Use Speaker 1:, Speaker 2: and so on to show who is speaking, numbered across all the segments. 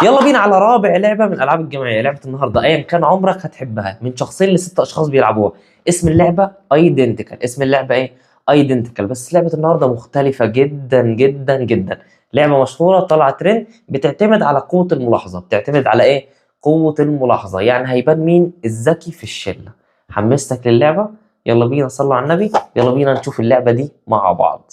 Speaker 1: يلا بينا على رابع لعبه من الالعاب الجماعيه. لعبه النهارده ايا كان عمرك هتحبها، من شخصين لست اشخاص بيلعبوها. اسم اللعبه ايدنتيكال. اسم اللعبه ايه؟ ايدنتيكال. بس لعبه النهارده مختلفه جدا جدا جدا. لعبه مشهوره طالعه ترند، بتعتمد على قوه الملاحظه. بتعتمد على ايه؟ قوه الملاحظه. يعني هيبان مين الذكي في الشله. حمستك للعبه؟ يلا بينا صلوا على النبي، يلا بينا نشوف اللعبه دي مع بعض.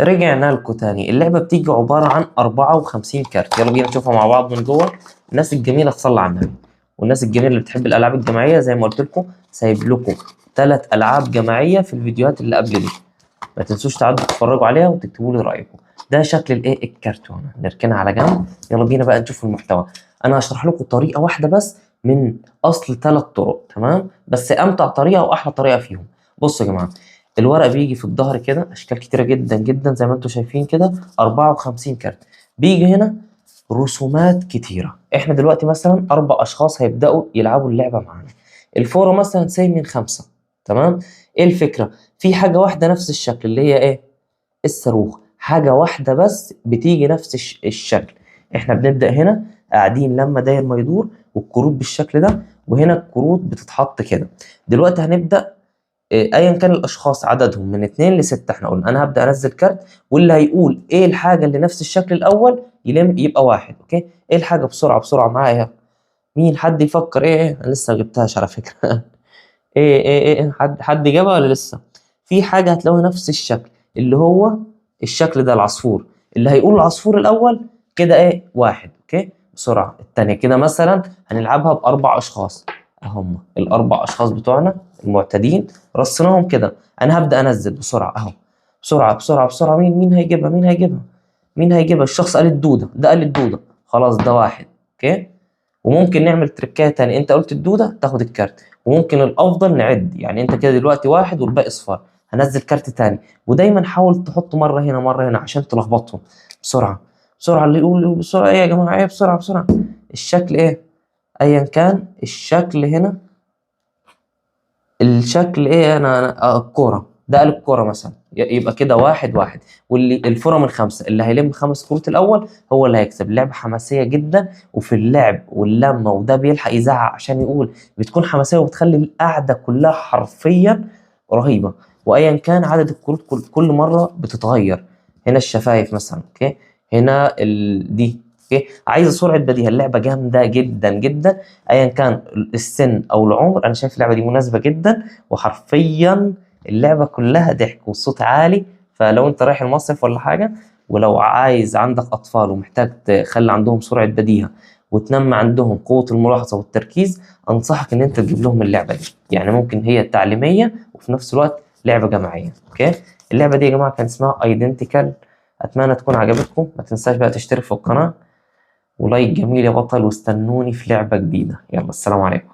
Speaker 1: رجعنا لكم تاني. اللعبة بتيجي عبارة عن 54 كارت. يلا بينا نشوفها مع بعض من جوه. الناس الجميلة تصلي على النبي، والناس الجميلة اللي بتحب الألعاب الجماعية زي ما قلت لكم سايب لكم 3 ألعاب جماعية في الفيديوهات اللي قبل دي، ما تنسوش تعدوا تتفرجوا عليها وتكتبوا لي رأيكم. ده شكل الايه الكرتونة. نركنها على جنب. يلا بينا بقى نشوف المحتوى. أنا هشرح لكم طريقة واحدة بس من أصل 3 طرق، تمام؟ بس أمتع طريقة وأحلى طريقة فيهم. بصوا يا جماعة، الورق بيجي في الظهر كده اشكال كتيره جدا جدا زي ما انتم شايفين كده. 54 كارت. بيجي هنا رسومات كتيره. احنا دلوقتي مثلا 4 اشخاص هيبداوا يلعبوا اللعبه معانا. الفوره مثلا سي من 5. تمام. ايه الفكره؟ في حاجه واحده نفس الشكل اللي هي ايه؟ الصاروخ. حاجه واحده بس بتيجي نفس الشكل. احنا بنبدا هنا قاعدين لما داير ما يدور، والكروت بالشكل ده، وهنا الكروت بتتحط كده. دلوقتي هنبدا ايا كان الاشخاص عددهم من 2 ل6. احنا قلنا انا هبدا انزل كارت، واللي هيقول ايه الحاجه اللي نفس الشكل الاول يلم يبقى واحد. اوكي، ايه الحاجه؟ بسرعه بسرعه معايا. مين؟ حد يفكر. ايه انا لسه ما جبتهاش على فكره. ايه حد جابها ولا لسه؟ في حاجه هتلاقوها نفس الشكل اللي هو الشكل ده، العصفور. اللي هيقول العصفور الاول كده ايه؟ واحد. اوكي، بسرعه. التانية كده مثلا هنلعبها ب4 اشخاص. هم ال4 اشخاص بتوعنا المعتادين رصيناهم كده. انا هبدا انزل بسرعه اهو. بسرعه بسرعه بسرعه. مين هيجيبها؟ مين هيجيبها؟ الشخص قال الدوده. ده قال الدوده، خلاص ده واحد. اوكي. وممكن نعمل تركايه تاني. انت قلت الدوده تاخد الكارت، وممكن الافضل نعد. يعني انت كده دلوقتي واحد والباقي اصفار، هنزل كارت تاني. ودايما حاول تحط مره هنا مره هنا عشان تلخبطهم. بسرعه بسرعه. اللي يقول بسرعه ايه يا جماعه؟ ايه بسرعه بسرعه؟ الشكل ايه؟ ايا كان الشكل هنا. الشكل ايه؟ الكوره. ده قال الكوره مثلا، يبقى كده واحد واحد. واللي الفرة من 5 اللي هيلم 5 كروت الاول هو اللي هيكسب. لعبه حماسيه جدا، وفي اللعب واللمه، وده بيلحق يزعق عشان يقول. بتكون حماسيه وبتخلي القعده كلها حرفيا رهيبه. وايا كان عدد الكروت كل مره بتتغير. هنا الشفايف مثلا. اوكي. هنا دي. اوكي. عايزه سرعه بديهه. اللعبه جامده جدا جدا. ايا كان السن او العمر، انا شايف اللعبه دي مناسبه جدا. وحرفيا اللعبه كلها ضحك والصوت عالي. فلو انت رايح المصيف ولا حاجه، ولو عايز عندك اطفال ومحتاج تخلي عندهم سرعه بديهه وتنمي عندهم قوه الملاحظه والتركيز، انصحك ان انت تجيب لهم اللعبه دي. يعني ممكن هي تعليميه وفي نفس الوقت لعبه جماعيه. اوكي. اللعبه دي يا جماعه كان اسمها ايدنتيكال. اتمنى تكون عجبتكم. ما تنساش بقى تشترك في القناه، ولايك جميل يا بطل، واستنوني في لعبة جديدة. يلا السلام عليكم.